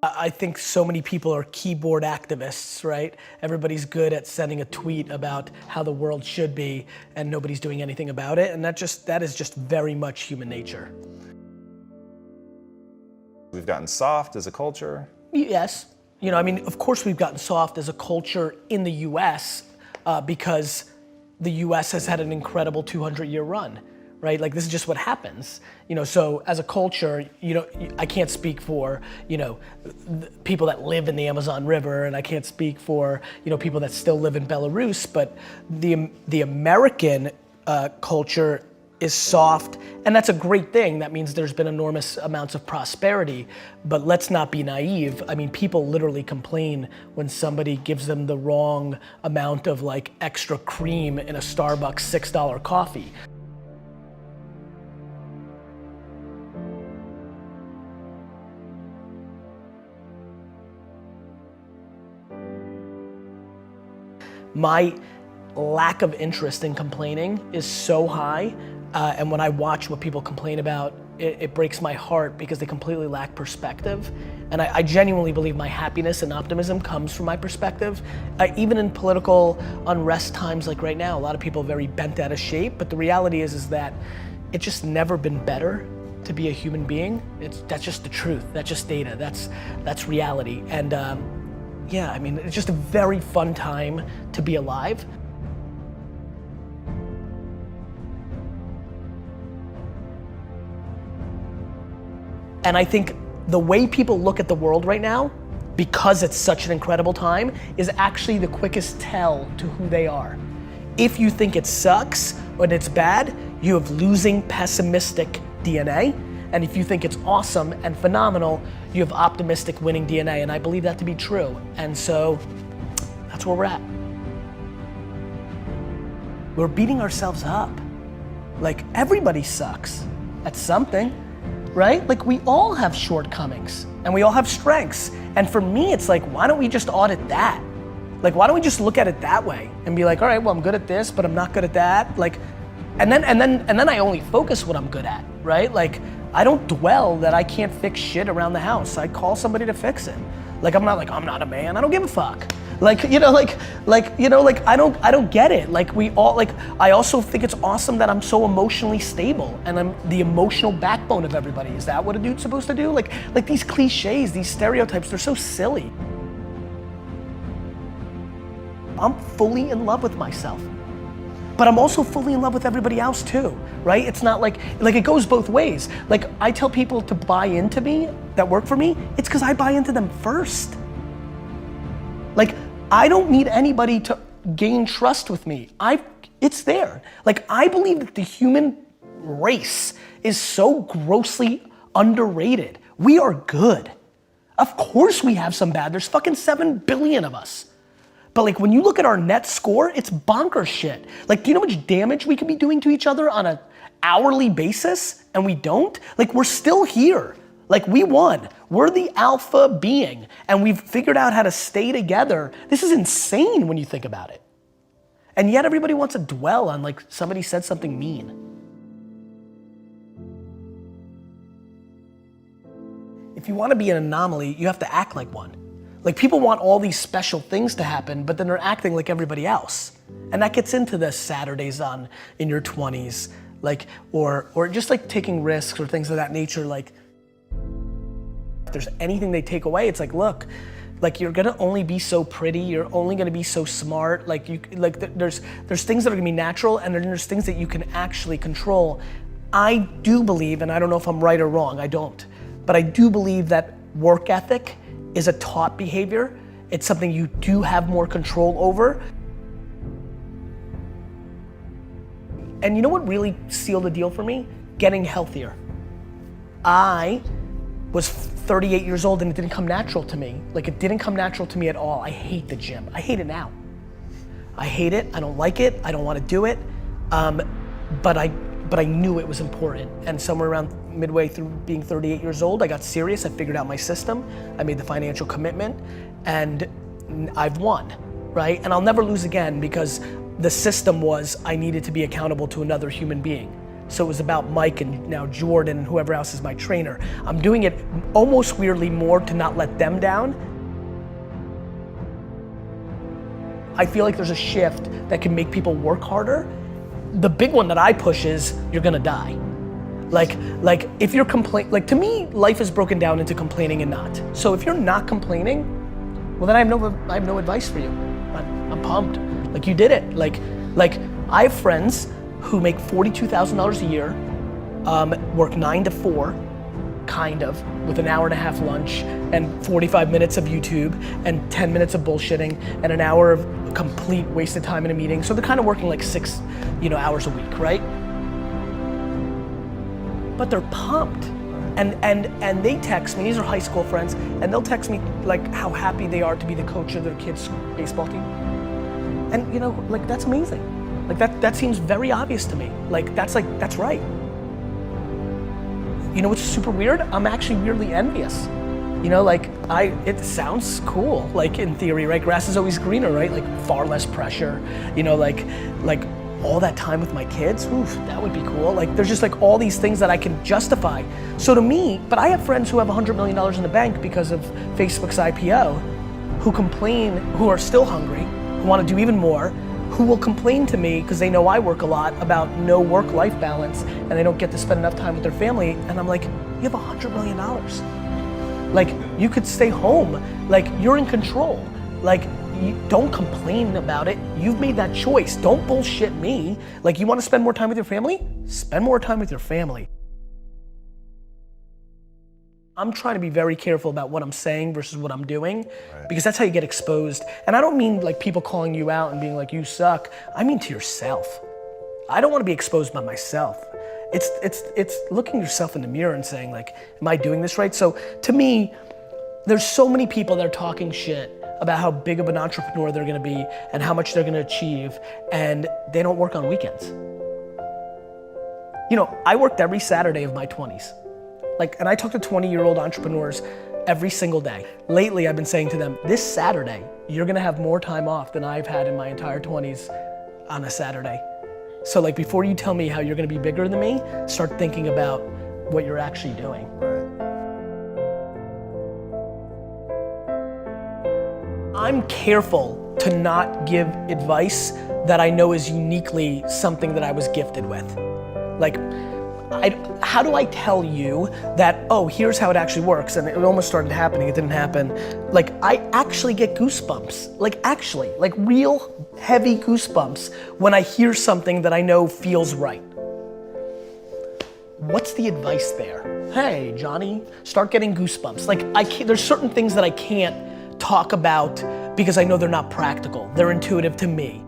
I think so many people are keyboard activists, right? Everybody's good at sending a tweet about how the world should be and nobody's doing anything about it. And that is just very much human nature. We've gotten soft as a culture. Yes. You know, I mean, of course we've gotten soft as a culture in the US because the US has had an incredible 200-year run, right? Like this is just what happens. You know, so as a culture, you know, I can't speak for, you know, people that live in the Amazon River, and I can't speak for, you know, people that still live in Belarus, but the American culture is soft, and that's a great thing. That means there's been enormous amounts of prosperity, but let's not be naive. I mean, people literally complain when somebody gives them the wrong amount of like extra cream in a Starbucks $6 coffee. My lack of interest in complaining is so high, and when I watch what people complain about, it breaks my heart because they completely lack perspective. And I genuinely believe my happiness and optimism comes from my perspective. Even in political unrest times like right now, a lot of people are very bent out of shape, but the reality is that it's just never been better to be a human being. That's just the truth, that's just data, that's reality. And yeah, I mean, it's just a very fun time to be alive. And I think the way people look at the world right now, because it's such an incredible time, is actually the quickest tell to who they are. If you think it sucks or it's bad, you have losing, pessimistic DNA. And if you think it's awesome and phenomenal, you have optimistic, winning DNA. And I believe that to be true. And so that's where we're at. We're beating ourselves up. Like everybody sucks at something, right? Like we all have shortcomings and we all have strengths. And for me, it's like, why don't we just audit that? Like, why don't we just look at it that way and be like, all right, well, I'm good at this, but I'm not good at that. Like, and then I only focus what I'm good at, right? Like, I don't dwell that I can't fix shit around the house. I call somebody to fix it. Like, I'm not a man, I don't give a fuck. Like, you know, I don't get it. Like we all, like, I also think it's awesome that I'm so emotionally stable and I'm the emotional backbone of everybody. Is that what a dude's supposed to do? Like these cliches, these stereotypes, they're so silly. I'm fully in love with myself. But I'm also fully in love with everybody else too, right? It's not like it goes both ways. Like I tell people to buy into me, that work for me, it's because I buy into them first. Like I don't need anybody to gain trust with me. It's there. Like I believe that the human race is so grossly underrated. We are good. Of course we have some bad, there's fucking 7 billion of us. But like when you look at our net score, it's bonkers shit. Like, do you know how much damage we could be doing to each other on an hourly basis and we don't? Like we're still here. Like we won. We're the alpha being and we've figured out how to stay together. This is insane when you think about it. And yet everybody wants to dwell on like somebody said something mean. If you want to be an anomaly, you have to act like one. Like people want all these special things to happen, but then they're acting like everybody else. And that gets into the Saturdays in your 20s, like, or just like taking risks or things of that nature. Like if there's anything they take away, it's like, look, like you're gonna only be so pretty, you're only gonna be so smart. Like there's things that are gonna be natural and then there's things that you can actually control. I do believe, and I don't know if I'm right or wrong, I don't, but I do believe that work ethic is a taught behavior. It's something you do have more control over. And you know what really sealed the deal for me? Getting healthier. I was 38 years old and it didn't come natural to me. Like it didn't come natural to me at all. I hate the gym. I hate it now. I hate it, I don't like it, I don't want to do it. But I knew it was important. And somewhere around midway through being 38 years old, I got serious, I figured out my system, I made the financial commitment, and I've won, right? And I'll never lose again because the system was I needed to be accountable to another human being. So it was about Mike and now Jordan and whoever else is my trainer. I'm doing it almost weirdly more to not let them down. I feel like there's a shift that can make people work harder. The big one that I push is you're gonna die. Like if you're like to me, life is broken down into complaining and not. So if you're not complaining, well then I have no advice for you. I'm pumped. Like you did it. Like I have friends who make $42,000 a year, work 9 to 4, kind of, with an hour and a half lunch and 45 minutes of YouTube and 10 minutes of bullshitting and an hour of complete wasted time in a meeting. So they're kind of working like 6, hours a week, right? But they're pumped. And they text me, these are high school friends, and they'll text me like how happy they are to be the coach of their kids' baseball team. And like that's amazing. Like that seems very obvious to me. That's right. You know what's super weird? I'm actually weirdly envious. It sounds cool, like in theory, right? Grass is always greener, right? Like far less pressure, like all that time with my kids, oof, that would be cool. Like there's just like all these things that I can justify. So to me, but I have friends who have $100 million in the bank because of Facebook's IPO, who complain, who are still hungry, who want to do even more, who will complain to me because they know I work a lot about no work-life balance and they don't get to spend enough time with their family. And I'm like, you have $100 million. Like you could stay home, like you're in control. Like you don't complain about it. You've made that choice. Don't bullshit me. Like you want to spend more time with your family? Spend more time with your family. I'm trying to be very careful about what I'm saying versus what I'm doing, because that's how you get exposed. And I don't mean like people calling you out and being like, you suck. I mean to yourself. I don't want to be exposed by myself. It's looking yourself in the mirror and saying like, am I doing this right? So to me, there's so many people that are talking shit about how big of an entrepreneur they're gonna be and how much they're gonna achieve, and they don't work on weekends. I worked every Saturday of my 20s. And I talk to 20-year-old entrepreneurs every single day. Lately, I've been saying to them, this Saturday, you're gonna have more time off than I've had in my entire 20s on a Saturday. So before you tell me how you're gonna be bigger than me, start thinking about what you're actually doing. I'm careful to not give advice that I know is uniquely something that I was gifted with. How do I tell you that, oh, here's how it actually works? And it almost started happening, it didn't happen. I actually get goosebumps, real heavy goosebumps when I hear something that I know feels right. What's the advice there? Hey, Johnny, start getting goosebumps. There's certain things that I can't talk about because I know they're not practical. They're intuitive to me.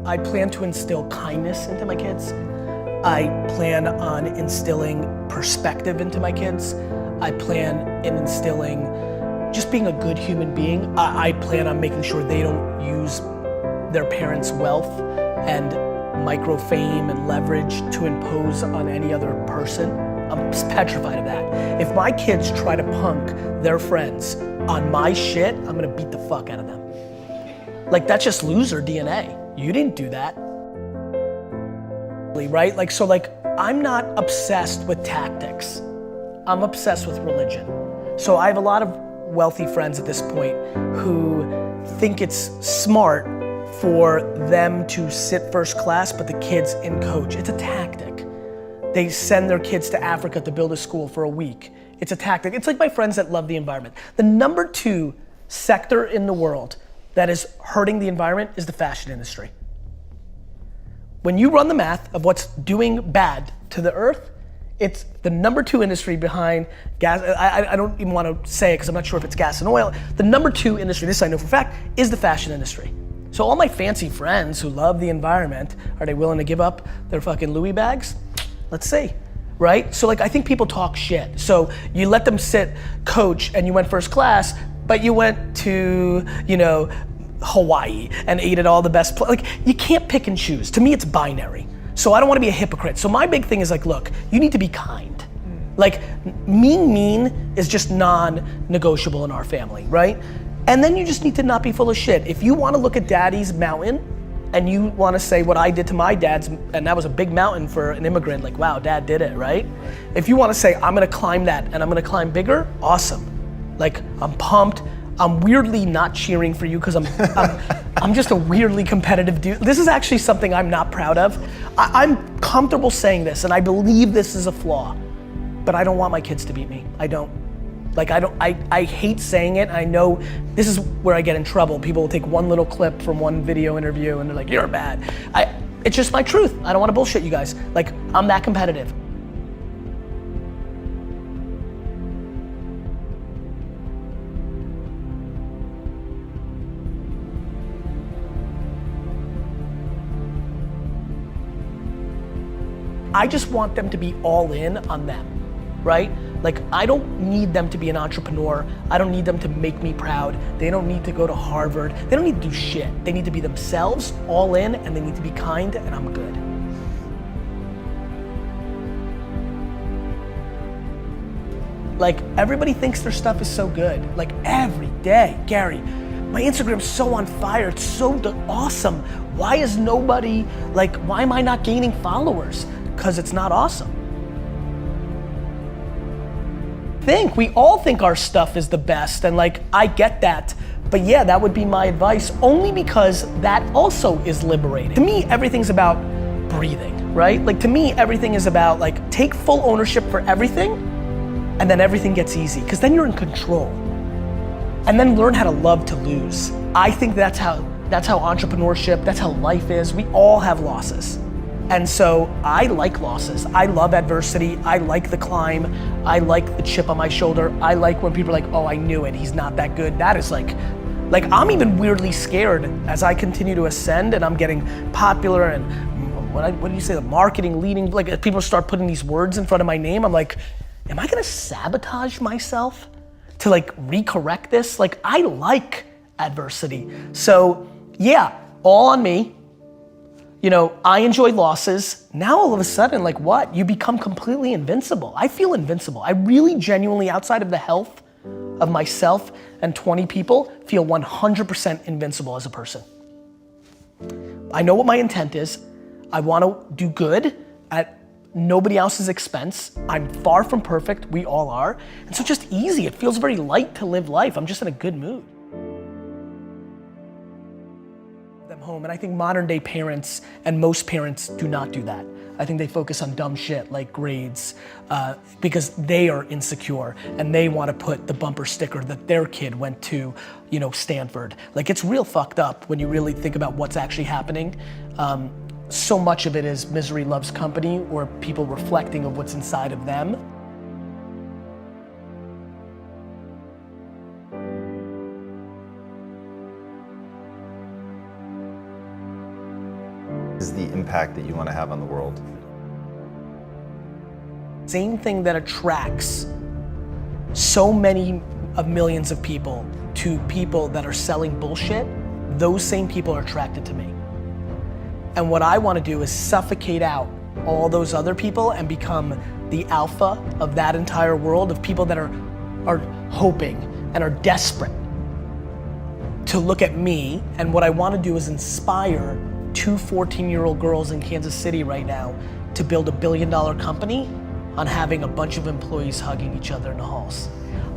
I plan to instill kindness into my kids. I plan on instilling perspective into my kids. I plan in instilling just being a good human being. I plan on making sure they don't use their parents' wealth and micro fame and leverage to impose on any other person. I'm petrified of that. If my kids try to punk their friends on my shit, I'm gonna beat the fuck out of them. That's just loser DNA. You didn't do that, right? I'm not obsessed with tactics. I'm obsessed with religion. So I have a lot of wealthy friends at this point who think it's smart for them to sit first class, but the kids in coach. It's a tactic. They send their kids to Africa to build a school for a week. It's a tactic. It's like my friends that love the environment. The number 2 sector in the world that is hurting the environment is the fashion industry. When you run the math of what's doing bad to the earth, it's the number 2 industry behind gas. I don't even want to say it because I'm not sure if it's gas and oil. The number 2 industry, this I know for a fact, is the fashion industry. So all my fancy friends who love the environment, are they willing to give up their fucking Louis bags? Let's see, right? So I think people talk shit. So you let them sit coach and you went first class, but you went to, Hawaii and ate at all the best you can't pick and choose. To me, it's binary. So I don't want to be a hypocrite. So my big thing is look, you need to be kind. Mean is just non-negotiable in our family, right? And then you just need to not be full of shit. If you wanna look at daddy's mountain and you wanna say what I did to my dad's, and that was a big mountain for an immigrant, like wow, dad did it, right? If you wanna say, I'm gonna climb that and I'm gonna climb bigger, awesome. Like, I'm pumped. I'm weirdly not cheering for you because I'm just a weirdly competitive dude. This is actually something I'm not proud of. I'm comfortable saying this and I believe this is a flaw, but I don't want my kids to beat me. I don't. Like I hate saying it. I know this is where I get in trouble. People will take one little clip from one video interview and they're like, you're bad. It's just my truth. I don't wanna bullshit you guys. Like, I'm that competitive. I just want them to be all in on them, right? Like, I don't need them to be an entrepreneur. I don't need them to make me proud. They don't need to go to Harvard. They don't need to do shit. They need to be themselves, all in, and they need to be kind, and I'm good. Like, everybody thinks their stuff is so good. Like, every day, Gary, my Instagram's so on fire, it's so awesome. Why is nobody, like, why am I not gaining followers? Because it's not awesome. We all think our stuff is the best, and like, I get that, but yeah, that would be my advice, only because that also is liberating. To me, everything's about breathing, right? Like, to me, everything is about like, take full ownership for everything, and then everything gets easy, because then you're in control. And then learn how to love to lose. I think that's how entrepreneurship, that's how life is. We all have losses. And so I like losses. I love adversity. I like the climb. I like the chip on my shoulder. I like when people are like, oh, I knew it, he's not that good. That is like I'm even weirdly scared as I continue to ascend and I'm getting popular and what do you say, the marketing leading, like as people start putting these words in front of my name, I'm like, am I gonna sabotage myself to like recorrect this? Like, I like adversity. So yeah, all on me. You know, I enjoy losses. Now all of a sudden, like what? You become completely invincible. I feel invincible. I really genuinely, outside of the health of myself and 20 people, feel 100% invincible as a person. I know what my intent is. I wanna do good at nobody else's expense. I'm far from perfect, we all are. And so just easy, it feels very light to live life. I'm just in a good mood. Home. And I think modern day parents and most parents do not do that. I think they focus on dumb shit like grades because they are insecure and they want to put the bumper sticker that their kid went to, you know, Stanford. Like, it's real fucked up when you really think about what's actually happening. So much of it is misery loves company, or people reflecting of what's inside of them. Is the impact that you want to have on the world? Same thing that attracts so many of millions of people to people that are selling bullshit, those same people are attracted to me. And what I want to do is suffocate out all those other people and become the alpha of that entire world of people that are hoping and are desperate to look at me. And what I want to do is inspire 2 14-year-old girls in Kansas City right now to build $1 billion company on having a bunch of employees hugging each other in the halls.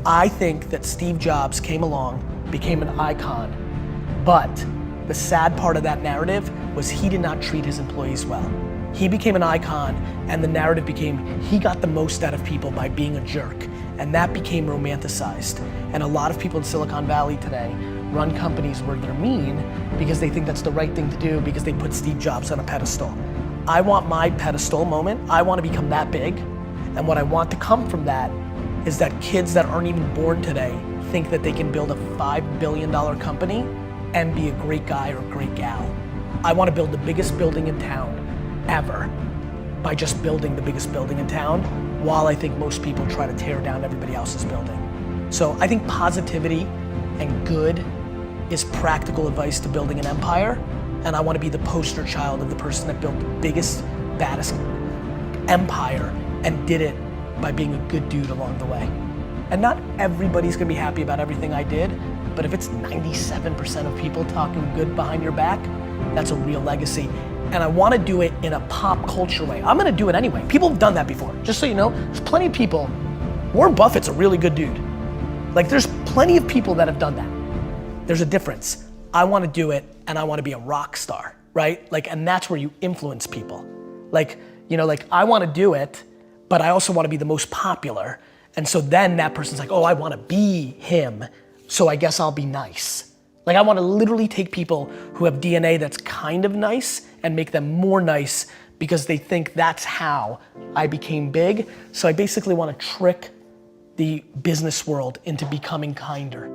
I think that Steve Jobs came along, became an icon, but the sad part of that narrative was he did not treat his employees well. He became an icon and the narrative became he got the most out of people by being a jerk, and that became romanticized. And a lot of people in Silicon Valley today run companies where they're mean because they think that's the right thing to do because they put Steve Jobs on a pedestal. I want my pedestal moment. I want to become that big. And what I want to come from that is that kids that aren't even born today think that they can build a $5 billion company and be a great guy or a great gal. I want to build the biggest building in town ever by just building the biggest building in town, while I think most people try to tear down everybody else's building. So I think positivity and good is practical advice to building an empire, and I want to be the poster child of the person that built the biggest, baddest empire and did it by being a good dude along the way. And not everybody's gonna be happy about everything I did, But if it's 97% of people talking good behind your back, that's a real legacy. And I wanna do it in a pop culture way. I'm gonna do it anyway. People have done that before. Just so you know, there's plenty of people. Warren Buffett's a really good dude. Like there's plenty of people that have done that. There's a difference. I wanna do it and I wanna be a rock star, right? Like, and that's where you influence people. Like, you know, like I wanna do it, but I also wanna be the most popular. And so then that person's like, oh, I wanna be him, so I guess I'll be nice. Like I wanna literally take people who have DNA that's kind of nice and make them more nice because they think that's how I became big. So I basically wanna trick the business world into becoming kinder.